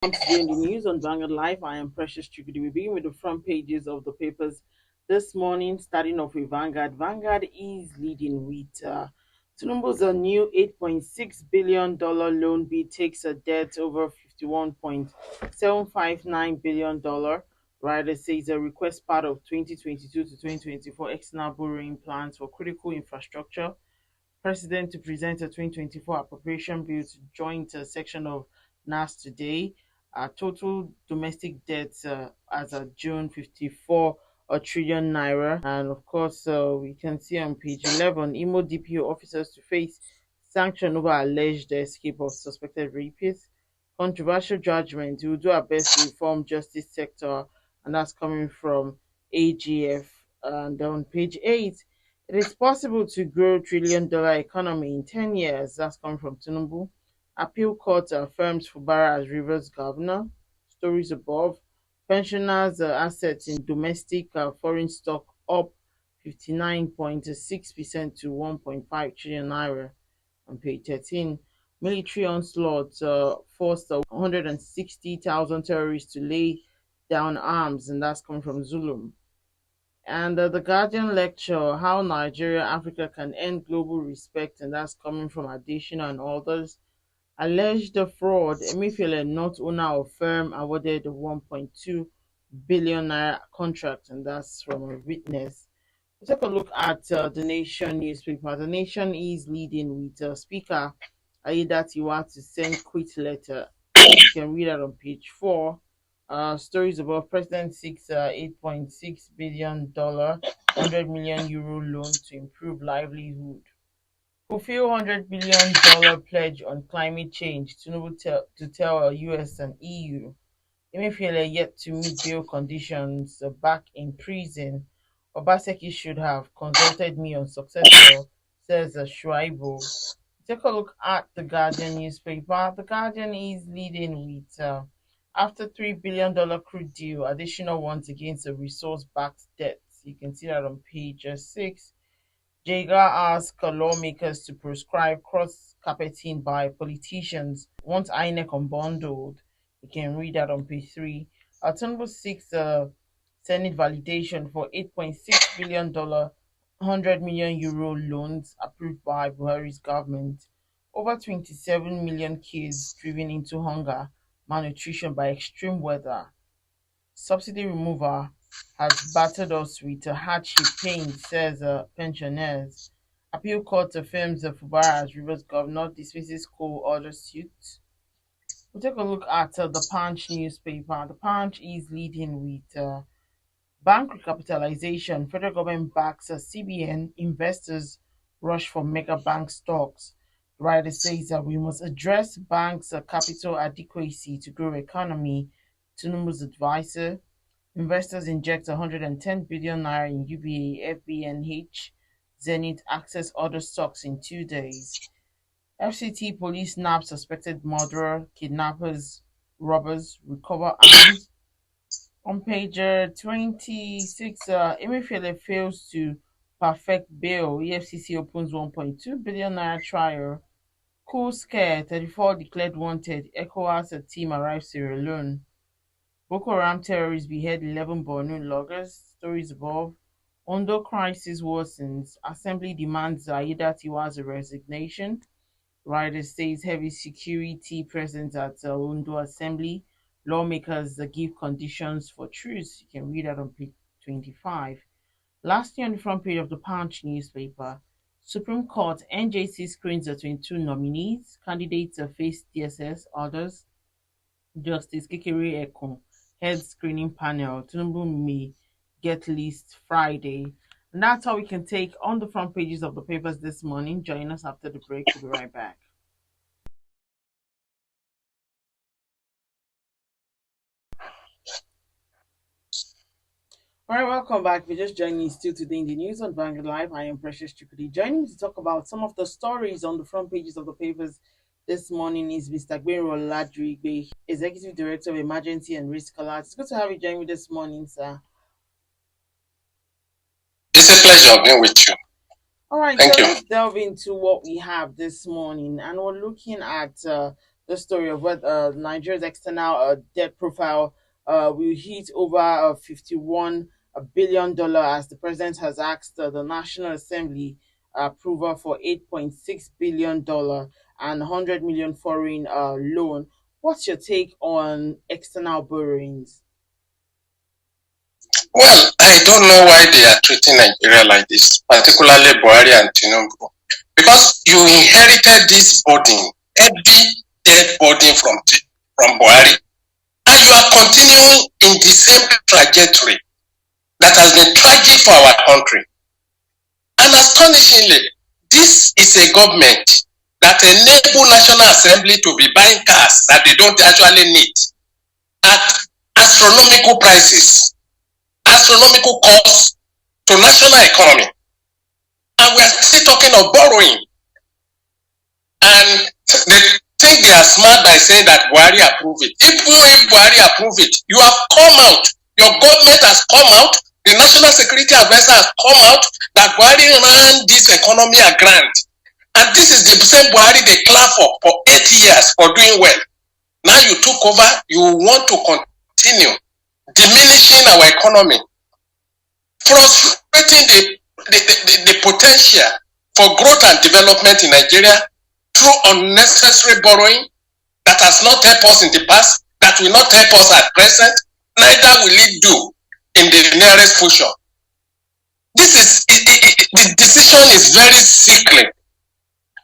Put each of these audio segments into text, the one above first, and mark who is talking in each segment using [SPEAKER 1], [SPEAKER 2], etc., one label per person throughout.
[SPEAKER 1] Today in the news on Vanguard Live, I am Precious Chukudi. We begin with the front pages of the papers this morning, starting off with Vanguard. Vanguard is leading with Tinubu's a new $8.6 billion loan bid takes a debt over $51.759 billion. Rider says a request part of 2022 to 2024 external borrowing plans for critical infrastructure. President to present a 2024 appropriation bill to joint section of NAS today. Total domestic debt as of June 54 a trillion naira. And of course, we can see on page 11 Imo DPO officers to face sanction over alleged escape of suspected rapists. Controversial judgment. We will do our best to reform justice sector, and that's coming from AGF. And on page 8, it is possible to grow $1 trillion economy in 10 years. That's coming from Tinubu. Appeal court affirms Fubara as Rivers governor. Stories above. Pensioners' assets in domestic foreign stock up 59.6% to 1.5 trillion naira. On page 13, military onslaught forced 160,000 terrorists to lay down arms, and that's coming from Zulum. And the Guardian lecture, How Nigeria, Africa Can End Global Respect, and that's coming from Additional and others. Alleged fraud, Emefiele, not owner of firm, awarded a 1.2 billion naira contract, and that's from a witness. Let's take a look at the Nation newspaper. The Nation is leading with Speaker Aida Tiwa to send quit letter. You can read that on page 4. Stories about President seeks $8.6 billion, 100 million euro loan to improve livelihood. Fulfill $100 billion pledge on climate change. Tinubu to tell US and EU. Emefiele yet to meet bail conditions, back in prison. Obaseki should have consulted me on successor, says Shuaibu. Take a look at the Guardian newspaper. The Guardian is leading with after $3 billion crude deal, additional ones against the resource-backed debts. You can see that on page 6. Jega asks lawmakers to prescribe cross-carpeting by politicians. Once INEC unbundled, you can read that on page 3. Tinubu seeks Senate validation for $8.6 billion, 100 million euro loans approved by Buhari's government. Over 27 million kids driven into hunger, malnutrition by extreme weather. Subsidy removal has battered us with a hardship pain, says pensioners. Appeal court affirms the Fubara as Rivers governor dismisses co-order suit. We'll take a look at the Punch newspaper. The Punch is leading with bank recapitalization. Federal government backs CBN. Investors rush for mega bank stocks. The writer says that we must address banks' capital adequacy to grow economy. Tinubu's advisor. Investors inject 110 billion naira in UBA, FBNH, Zenith access other stocks in 2 days. FCT police nab suspected murderer, kidnappers, robbers, recover arms. On page 26, Emefiele fails to perfect bail. EFCC opens 1.2 billion naira trial. Cool scare, 34 declared wanted. ECOWAS team arrives Sierra Leone. Boko Haram terrorists behead 11 Borno loggers. Stories above. Ondo crisis worsens. Assembly demands Aida Tiwa's resignation. Rider says heavy security present at Ondo Assembly. Lawmakers give conditions for truce. You can read that on page 25. Lastly, on the front page of the Punch newspaper, Supreme Court NJC screens the 22 nominees. Candidates face DSS. Others, Justice Kekere Ekun head screening panel. Tinubu may get list Friday. And that's how we can take on the front pages of the papers this morning. Join us after the break. We'll be right back. All right, welcome back. We're just joining you still today in the news on Vanguard Live. I am Precious Chukudi. Joining me to talk about some of the stories on the front pages of the papers this morning is Mr. Gbero Ladrigbe, Executive Director of Emergency and Risk Alert. It's good to have you join me this morning, sir.
[SPEAKER 2] It's a pleasure being with you.
[SPEAKER 1] All right,
[SPEAKER 2] Thank
[SPEAKER 1] so
[SPEAKER 2] you.
[SPEAKER 1] let's delve into what we have this morning, and we're looking at the the story of what Nigeria's external debt profile will hit over $51 billion as the president has asked the National Assembly approval for $8.6 billion and 100 million foreign loan. What's your take on external borrowings?
[SPEAKER 2] Well, I don't know why they are treating Nigeria like this, particularly Buhari and Tinubu, because you inherited this burden, heavy debt burden from Buhari, and you are continuing in the same trajectory that has been tragic for our country. And astonishingly, this is a government that enable National Assembly to be buying cars that they don't actually need at astronomical prices, astronomical costs to national economy. And we are still talking of borrowing. And they think they are smart by saying that Buhari approve it. Even if Buhari approve it, you have come out, your government has come out, the National Security Advisor has come out that Buhari ran this economy aground. And this is the same Buhari they clap for 8 years for doing well. Now you took over, you want to continue diminishing our economy, frustrating the potential for growth and development in Nigeria through unnecessary borrowing that has not helped us in the past, that will not help us at present, neither will it do in the nearest future. This is, the decision is very sickly,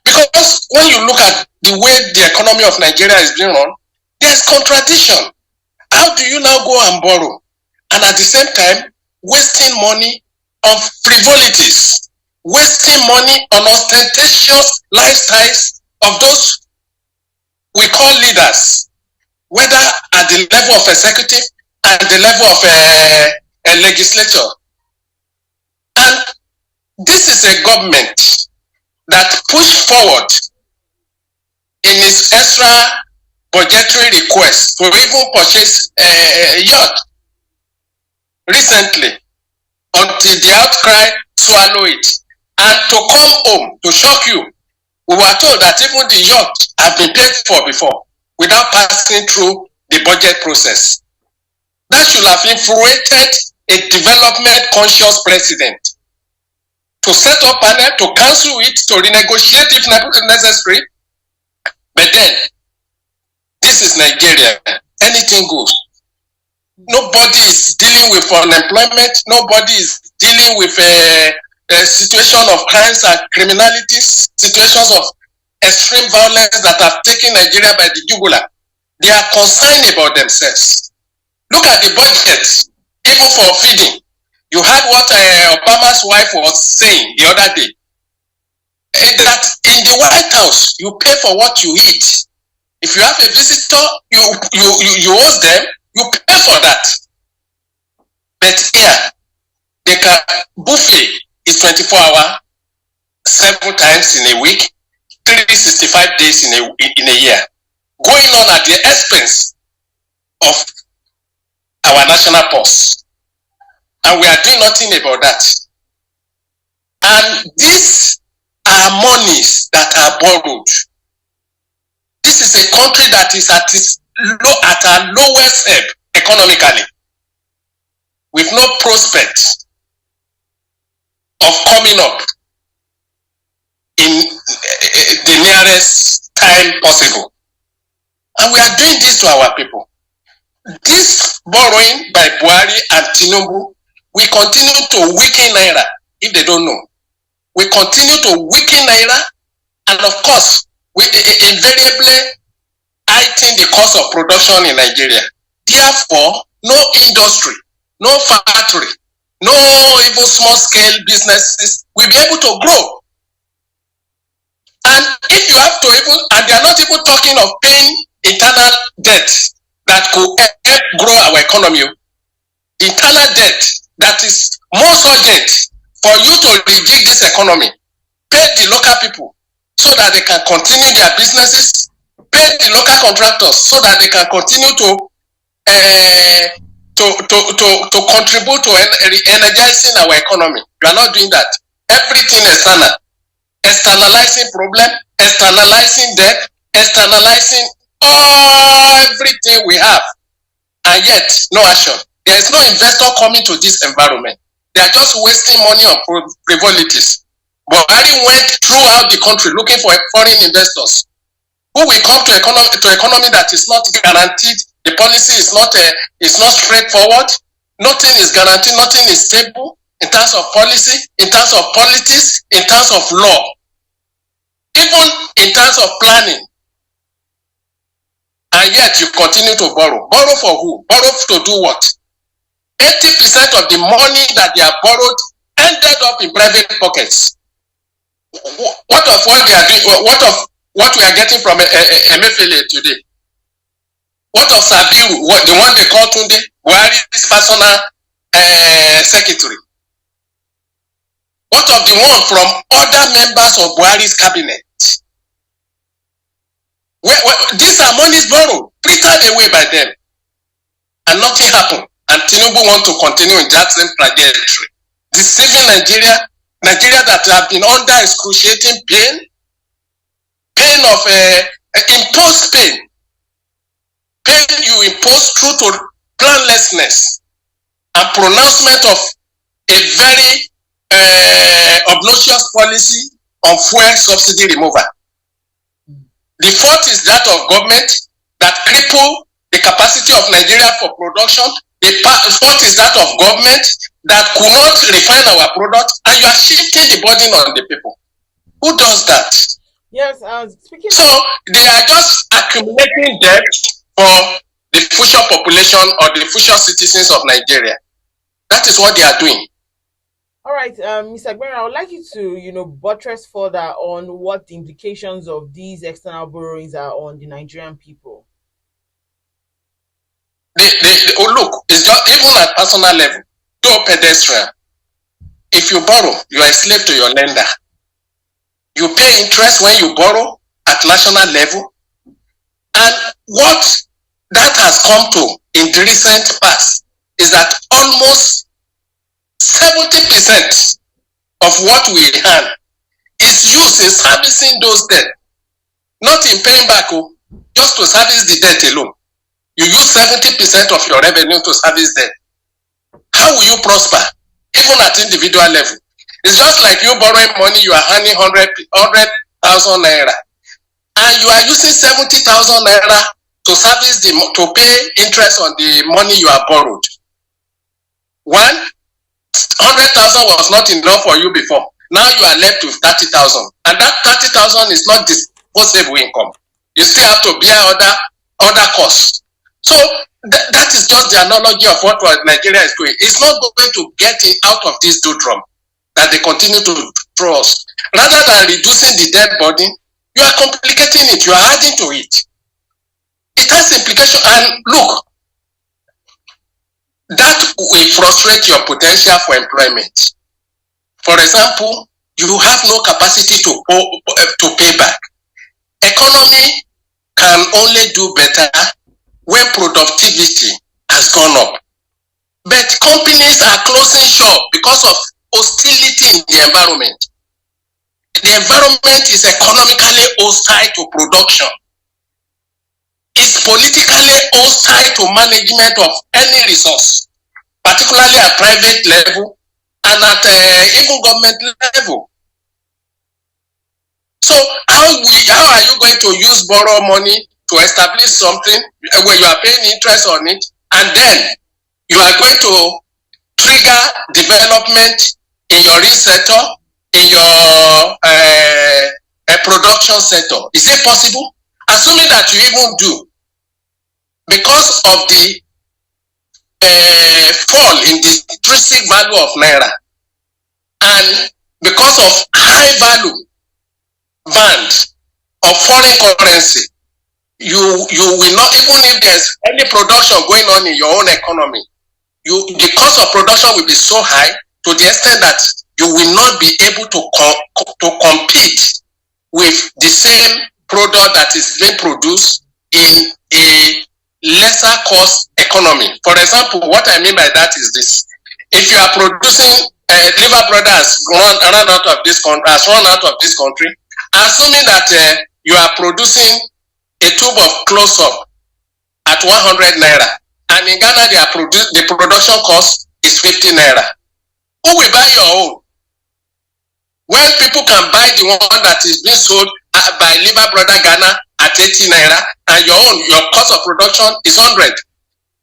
[SPEAKER 2] because when you look at the way the economy of Nigeria is being run, there's contradiction. How do you now go and borrow and at the same time wasting money on frivolities, wasting money on ostentatious lifestyles of those we call leaders, whether at the level of executive and the level of a legislature? And this is a government that pushed forward in its extra budgetary request to even purchase a yacht recently, until the outcry swallow it. And to come home, to shock you, we were told that even the yacht had been paid for before without passing through the budget process. That should have infuriated a development conscious president to set up panel, to cancel it, to renegotiate if necessary. But then, this is Nigeria. Anything goes. Nobody is dealing with unemployment. Nobody is dealing with a situation of crimes and criminalities, situations of extreme violence that have taken Nigeria by the jugular. They are concerned about themselves. Look at the budget, even for feeding. You heard what Obama's wife was saying the other day. That in the White House, you pay for what you eat. If you have a visitor, you host them, you pay for that. But here, they can buffet is 24 hours, 7 times in a week, 365 days in a year, going on at the expense of our national purse. And we are doing nothing about that. And these are monies that are borrowed. This is a country that is at our lowest ebb economically, with no prospect of coming up in the nearest time possible. And we are doing this to our people. This borrowing by Buhari and Tinubu will continue to weaken Naira if they don't know. We continue to weaken Naira, and of course, we invariably heighten the cost of production in Nigeria. Therefore, no industry, no factory, no even small-scale businesses will be able to grow. And if you have to even, and they are not even talking of paying internal debt that could help grow our economy. Internal debt that is most urgent for you to rejig this economy. Pay the local people so that they can continue their businesses. Pay the local contractors so that they can continue to contribute to energizing our economy. You are not doing that. Everything external. Externalizing problem, externalizing debt, externalizing everything we have, and yet no action. There is no investor coming to this environment. They are just wasting money on frivolities. Buhari went throughout the country looking for foreign investors who will come to economy that is not guaranteed. The policy is not straightforward. Nothing is guaranteed. Nothing is stable in terms of policy, in terms of politics, in terms of law, even in terms of planning. And yet you continue to borrow. Borrow for who? Borrow to do what? 80% of the money that they have borrowed ended up in private pockets. What of what they are doing? What of what we are getting from Emefiele today? What of Sabiru, the one they call Tunde, Buhari's personal secretary? What of the one from other members of Buhari's cabinet? These are monies borrowed, frittered away by them, and nothing happened. And Tinubu want to continue in that same trajectory, deceiving Nigeria that have been under excruciating pain of imposed pain you impose through to planlessness and pronouncement of a very obnoxious policy on fuel subsidy removal. The fourth is that of government that cripple the capacity of Nigeria for production. The fourth is that of government that could not refine our product, and you are shifting the burden on the people. Who does that?
[SPEAKER 1] Yes, speaking.
[SPEAKER 2] So they are just accumulating debt for the future population or the future citizens of Nigeria. That is what they are doing.
[SPEAKER 1] All right, Mr. Agbera, I would like you to, buttress further on what the implications of these external borrowings are on the Nigerian people.
[SPEAKER 2] Look, it's just even at personal level, to pedestrian. If you borrow, you are a slave to your lender. You pay interest when you borrow at national level. And what that has come to in the recent past is that almost 70% of what we earn is used in servicing those debts, not in paying back, just to service the debt alone. You use 70% of your revenue to service debt. How will you prosper, even at individual level? It's just like you borrowing money, you are earning 100,000 naira, and you are using 70,000 naira to service to pay interest on the money you have borrowed. 100,000 was not enough for you before. Now you are left with 30,000, and that 30,000 is not disposable income. You still have to bear other costs. So that is just the analogy of what Nigeria is doing. It's not going to get out of this doldrum that they continue to throw us. Rather than reducing the debt burden, you are complicating it. You are adding to it. It has implications. And look, that will frustrate your potential for employment. For example, you have no capacity to pay back. Economy can only do better when productivity has gone up. But companies are closing shop because of hostility in the environment. The environment is economically hostile to production. It's politically hostile to management of any resource, particularly at private level and at even government level. So how are you going to use borrow money to establish something where you are paying interest on it, and then you are going to trigger development in your research sector, in your production sector? Is it possible? Assuming that you even do, because of the fall in the intrinsic value of Naira, and because of high value band of foreign currency, you will not, even if there's any production going on in your own economy, the cost of production will be so high to the extent that you will not be able to compete with the same product that is being produced in a lesser cost economy. For example, what I mean by that is this: if you are producing liver brother has run out of this country, assuming that you are producing a tube of close-up at 100 naira. And in Ghana, the production cost is 50 naira. Who will buy your own? When people can buy the one that is being sold by Liver Brother Ghana at 80 naira, and your cost of production is 100.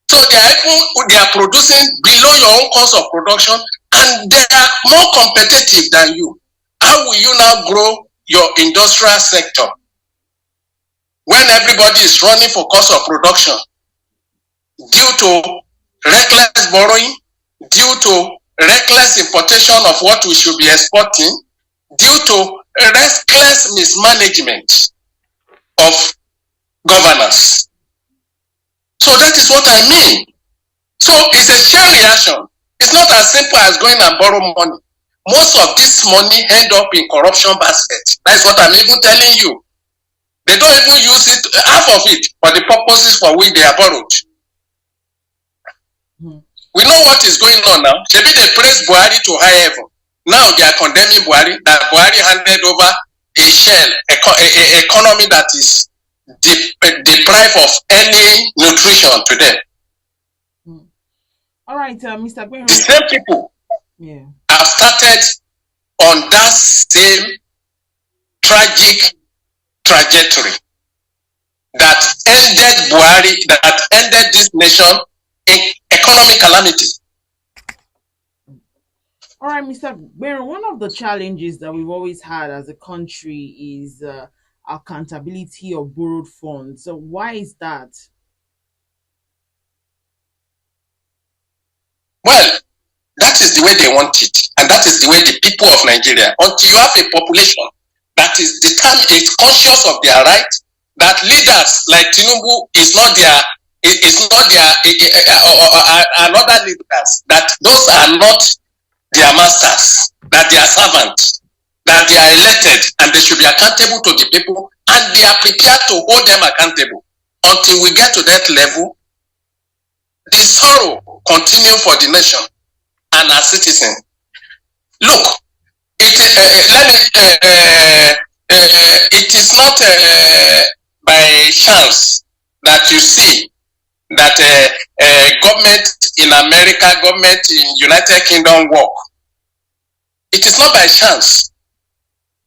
[SPEAKER 2] So they are producing below your own cost of production, and they are more competitive than you. How will you now grow your industrial sector when everybody is running for cost of production due to reckless borrowing, due to reckless importation of what we should be exporting, due to reckless mismanagement of governance? So that is what I mean. So it's a chain reaction. It's not as simple as going and borrow money. Most of this money end up in corruption baskets. That's what I'm even telling you. They don't even use it, half of it, for the purposes for which they are borrowed. We know what is going on now. Maybe they praise Buhari to high heaven. Now they are condemning Buhari, that Buhari handed over a shell, economy that is deprived of any nutrition to them.
[SPEAKER 1] All right, Mr. Gberu.
[SPEAKER 2] The same people have started on that same tragic trajectory that ended Buhari, that ended this nation in economic calamity.
[SPEAKER 1] All right, Mr. Gberu, one of the challenges that we've always had as a country is accountability of borrowed funds. So why is that?
[SPEAKER 2] Well, that is the way they want it, and that is the way the people of Nigeria, until you have a population that is determined, is conscious of their right, that leaders like Tinubu is not their another leaders, that those are not their masters, that they are servants, that they are elected, and they should be accountable to the people, and they are prepared to hold them accountable. Until we get to that level, the sorrow continue for the nation and our citizens. Look, it is not by chance that you see that government in America, government in United Kingdom work. It is not by chance.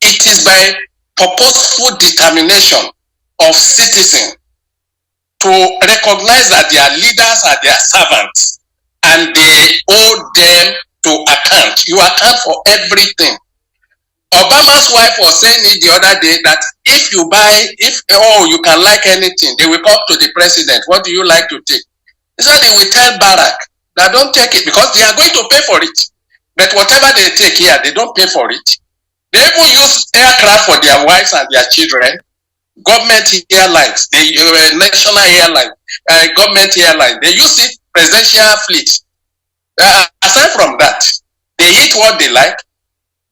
[SPEAKER 2] It is by purposeful determination of citizens to recognize that their leaders are their servants and they owe them to account. You account for everything. Obama's wife was saying it the other day that if you can like anything, they will come to the president. What do you like to take? He said they will tell Barack that don't take it because they are going to pay for it. But whatever they take here, they don't pay for it. They even use aircraft for their wives and their children. Government airlines, national airline, government airline, they use it, presidential fleet. Aside from that, they eat what they like.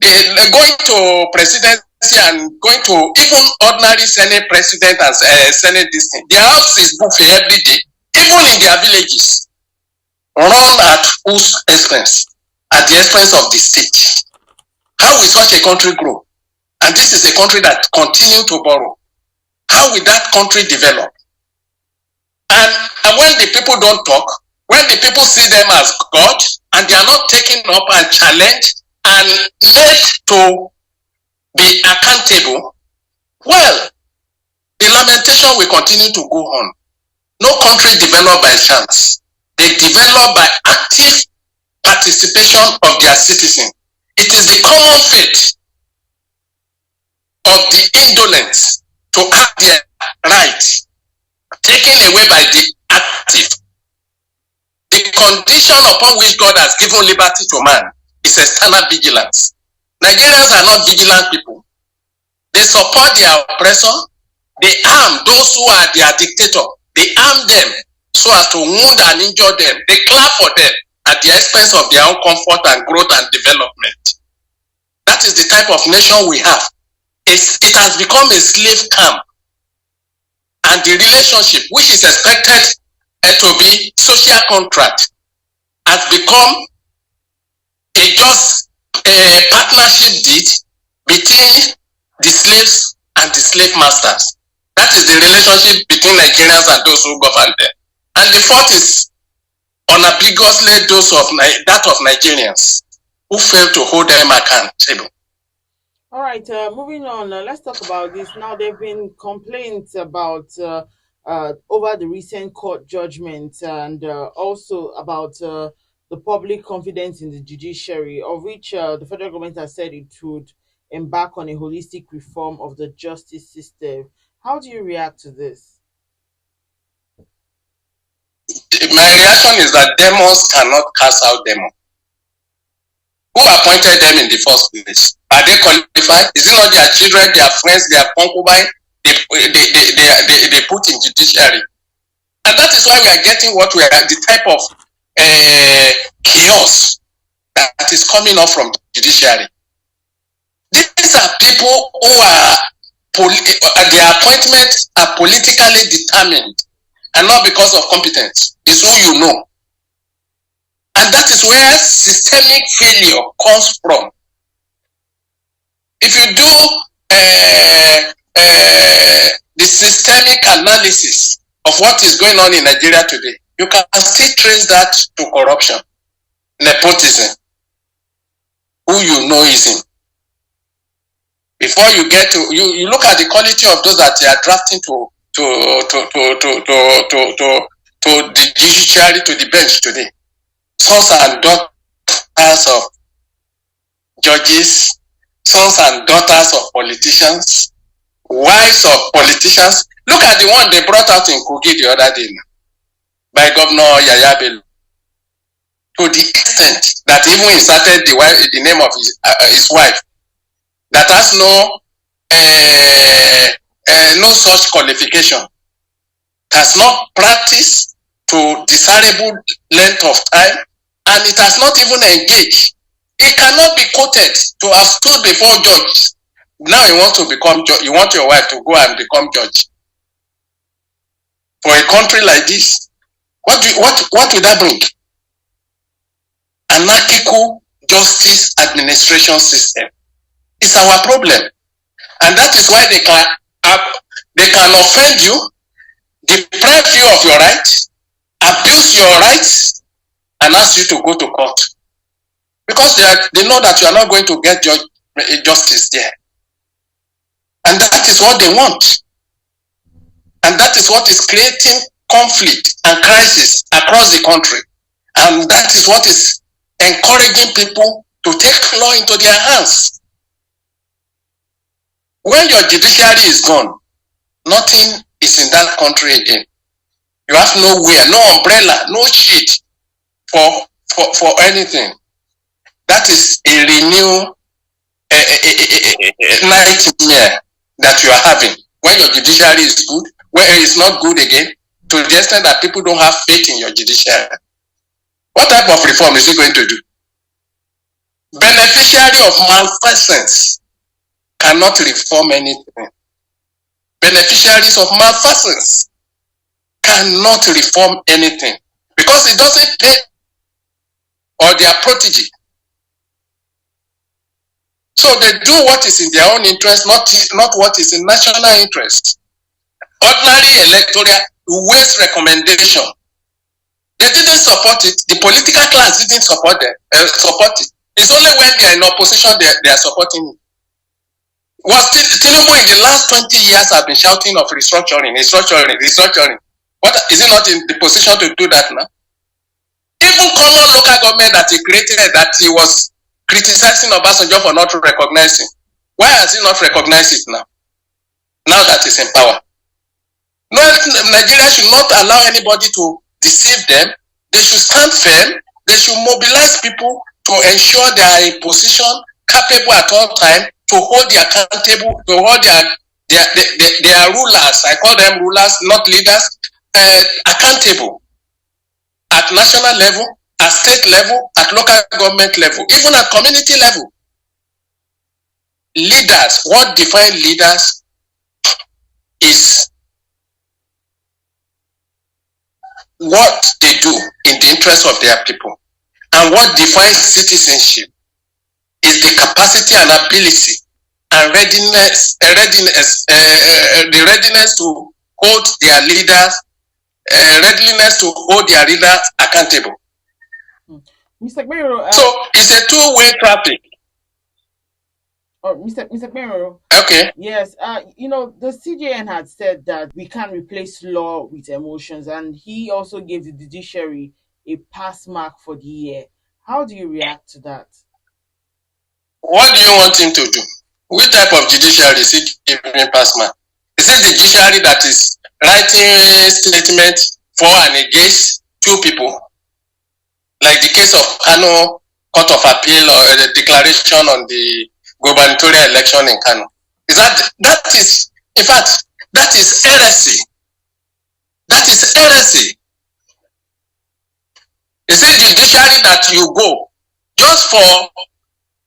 [SPEAKER 2] They're going to presidency and going to even ordinary Senate president and Senate district. Their house is buffet every day, even in their villages. Run at whose expense? At the expense of the state. How will such a country grow? And this is a country that continues to borrow. How will that country develop? And when the people don't talk, when the people see them as God, and they are not taken up and challenged and made to be accountable, well, the lamentation will continue to go on. No country developed by chance. They develop by active participation of their citizens. It is the common fate of the indolence to have their rights taken away by the active. The condition upon which God has given liberty to man is external vigilance. Nigerians are not vigilant people. They support their oppressor. They arm those who are their dictator. They arm them so as to wound and injure them. They clap for them at the expense of their own comfort and growth and development. That is the type of nation we have. It has become a slave camp. And the relationship, which is expected to be social contract, has become a partnership deed between the slaves and the slave masters. That is the relationship between Nigerians and those who govern them. And the fourth is unambiguously that of Nigerians who fail to hold them accountable.
[SPEAKER 1] All right, moving on. Let's talk about this. Now, there have been complaints about over the recent court judgment and also about the public confidence in the judiciary, of which the federal government has said it would embark on a holistic reform of the justice system. How do you react to this?
[SPEAKER 2] My reaction is that demons cannot cast out demons. Who appointed them in the first place? Are they qualified? Is it not their children, their friends, their concubines they put in judiciary? And that is why we are getting what we are, the type of chaos that is coming up from the judiciary. These are people who are, their appointments are politically determined and not because of competence. It's who you know. And that is where systemic failure comes from. If you do the systemic analysis of what is going on in Nigeria today, you can still trace that to corruption, nepotism, who you know ism. Before you get to, you look at the quality of those that they are drafting to the judiciary, to the bench today. Sons and daughters of judges, sons and daughters of politicians, wives of politicians. Look at the one they brought out in Kogi the other day by Governor Yaya Bello. To the extent that even inserted the name of his wife, that has no such qualification, has not practiced to desirable length of time, and it has not even engaged. It cannot be quoted to have stood before judge. Now you want to become judge. You want your wife to go and become judge. For a country like this, what will that bring? Anarchical justice administration system is our problem, and that is why they can offend you, deprive you of your rights, abuse your rights, and ask you to go to court, because they know that you are not going to get justice there, and that is what they want, and that is what is creating conflict and crisis across the country, and that is what is encouraging people to take law into their hands. When your judiciary is gone, nothing is in that country again. You have nowhere, no umbrella, no shade for anything. That is a renewed nightmare that you are having. When your judiciary is good, when it is not good again, to the extent that people don't have faith in your judiciary. What type of reform is he going to do? Beneficiary of malfeasance cannot reform anything. Beneficiaries of malfeasance cannot reform anything, because it doesn't pay or their protege. So they do what is in their own interest, not what is in national interest. Ordinary electoral waste recommendation. They didn't support it. The political class didn't support it. It's only when they are in opposition they are supporting it. Tinubu in the last 20 years have been shouting of restructuring. What is he not in the position to do that now? Even common local government that he created, that he was criticizing Obasanjo for not recognizing. Why has he not recognized it now? Now that he's in power. No, Nigeria should not allow anybody to deceive them. They should stand firm. They should mobilize people to ensure they are in position, capable at all times, to hold the accountable, to hold their rulers, I call them rulers, not leaders, accountable at national level, at state level, at local government level, even at community level. Leaders, what defines leaders is what they do in the interest of their people. And what defines citizenship is the capacity and ability and the readiness to hold their leaders, readiness to hold their leaders accountable.
[SPEAKER 1] Mr. Gbero,
[SPEAKER 2] so it's a two-way traffic.
[SPEAKER 1] Mr. Gbero.
[SPEAKER 2] Okay.
[SPEAKER 1] Yes, the CJN had said that we can't replace law with emotions, and he also gave the judiciary a pass mark for the year. How do you react to that?
[SPEAKER 2] What do you want him to do? Which type of judiciary is he giving pass mark? Is it the judiciary that is writing statement for and against two people? Like the case of Kano Court of Appeal or the declaration on the gubernatorial election in Kano. That is, in fact, that is heresy. That is heresy. Is it judiciary that you go just for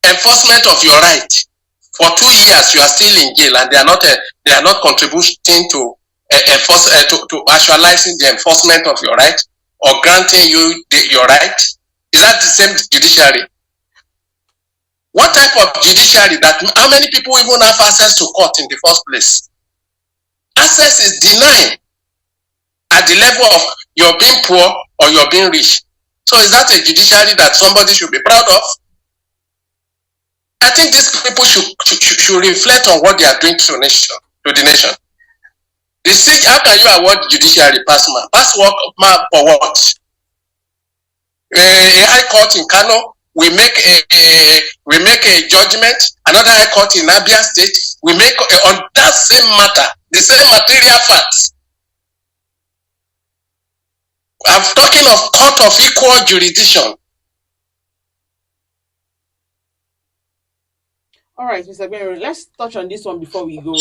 [SPEAKER 2] enforcement of your right? For 2 years you are still in jail, and they are not contributing to to actualizing the enforcement of your right or granting you your right. Is that the same judiciary? What type of judiciary that, how many people even have access to court in the first place? Access is denied at the level of you're being poor or you're being rich. So is that a judiciary that somebody should be proud of? I think these people should reflect on what they are doing to the nation. How can you award judiciary pass mark? Pass mark for what? A high court in Kano we make a judgment. Another high court in Abia State we make on that same matter, the same material facts. I'm talking of court of equal jurisdiction.
[SPEAKER 1] All right, Mr. Gbero, let's touch on this one before we go.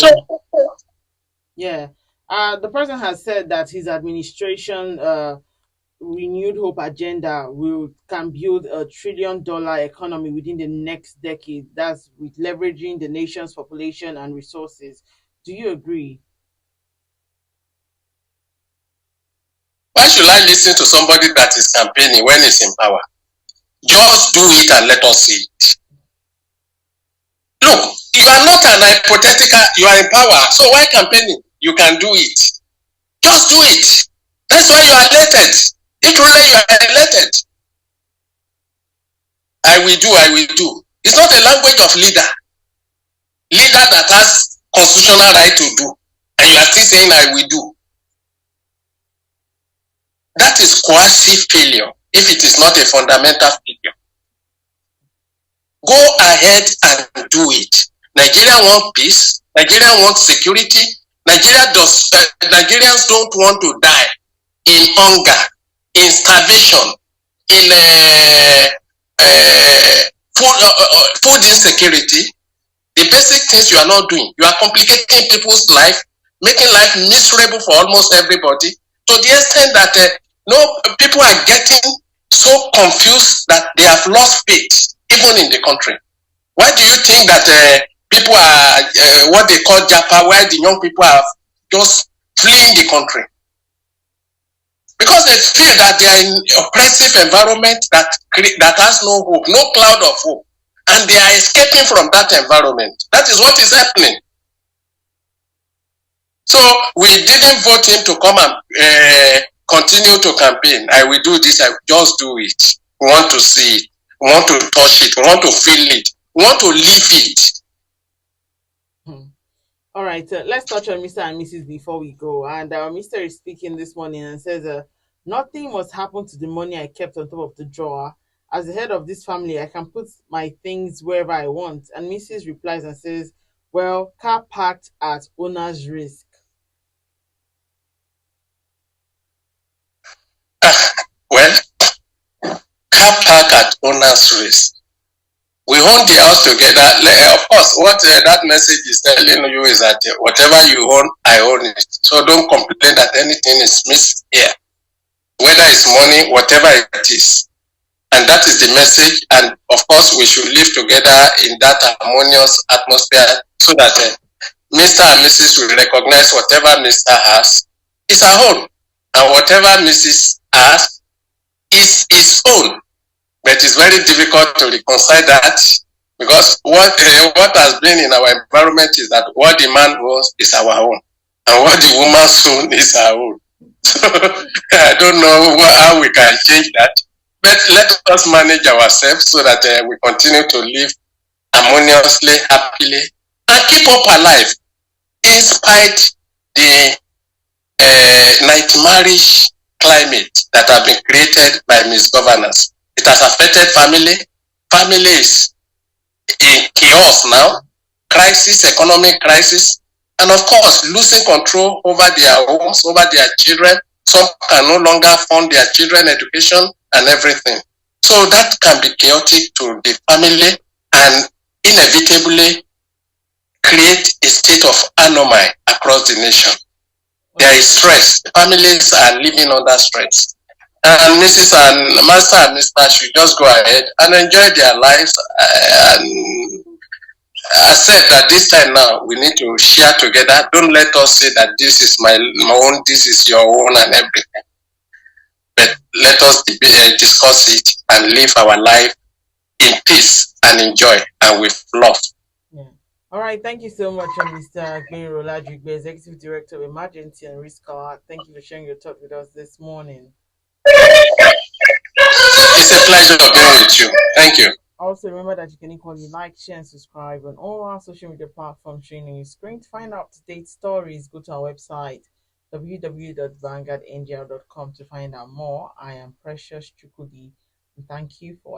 [SPEAKER 1] Yeah. The president has said that his administration renewed hope agenda can build $1 trillion economy within the next decade. That's with leveraging the nation's population and resources. Do you agree?
[SPEAKER 2] Why should I listen to somebody that is campaigning when he's in power? Just do it and let us see it. Look, you are not an hypothetical, you are in power. So why campaigning? You can do it. Just do it. That's why you are elected. If really you are elected, I will do. It's not a language of leader. Leader that has constitutional right to do. And you are still saying I will do. That is coercive failure if it is not a fundamental failure. Go ahead and do it. Nigeria wants peace. Nigeria wants security. Nigerians don't want to die in hunger, in starvation, in food insecurity. The basic things you are not doing. You are complicating people's life, making life miserable for almost everybody, to the extent that people are getting so confused that they have lost faith, even in the country. Why do you think that people are what they call Japa, why the young people are just fleeing the country? Because they feel that they are in oppressive environment that has no hope, no cloud of hope, and they are escaping from that environment. That is what is happening. So we didn't vote him to come and continue to campaign. I will do this. I will just do it. We want to see it. We want to touch it. We want to feel it. We want to live it.
[SPEAKER 1] All right, let's touch on Mr. and Mrs. before we go. And Mr. is speaking this morning and says, nothing must happen to the money I kept on top of the drawer. As the head of this family, I can put my things wherever I want. And Mrs. replies and says, well, car parked at owner's risk.
[SPEAKER 2] Well, car park at owner's risk. We own the house together. Of course, what that message is telling you is that whatever you own, I own it. So don't complain that anything is missed here. Whether it's money, whatever it is. And that is the message. And of course, we should live together in that harmonious atmosphere so that Mr. and Mrs. will recognize whatever Mr. has is our own. And whatever Mrs. has is his own. But it's very difficult to reconcile that Because what has been in our environment is that what the man owns is our own, and what the woman's own is our own. So I don't know how we can change that. But let us manage ourselves so that we continue to live harmoniously, happily, and keep up alive in spite the night marriage climate that have been created by misgovernance. It has affected family. Family is in chaos now, crisis, economic crisis, and of course, losing control over their homes, over their children. Some can no longer fund their children education and everything. So that can be chaotic to the family and inevitably create a state of anomaly across the nation. There is stress. Families are living under stress. And Mrs. and Master and Mr. should just go ahead and enjoy their lives and I said that this time now we need to share together. Don't let us say that this is my own, this is your own, and everything. But let us discuss it and live our life in peace and enjoy and with love.
[SPEAKER 1] Yeah. All right. Thank you so much, Mr. Agbero Ladrigbe, Executive Director of Emergency and Risk Alert. Thank you for sharing your thoughts with us this morning.
[SPEAKER 2] It's a pleasure being with you. Thank you.
[SPEAKER 1] Also, remember that you can equally like, share, and subscribe on all our social media platforms showing on your screen. To find out up-to-date stories, go to our website, www.vanguardngl.com, to find out more. I am Precious Chukudi, and thank you for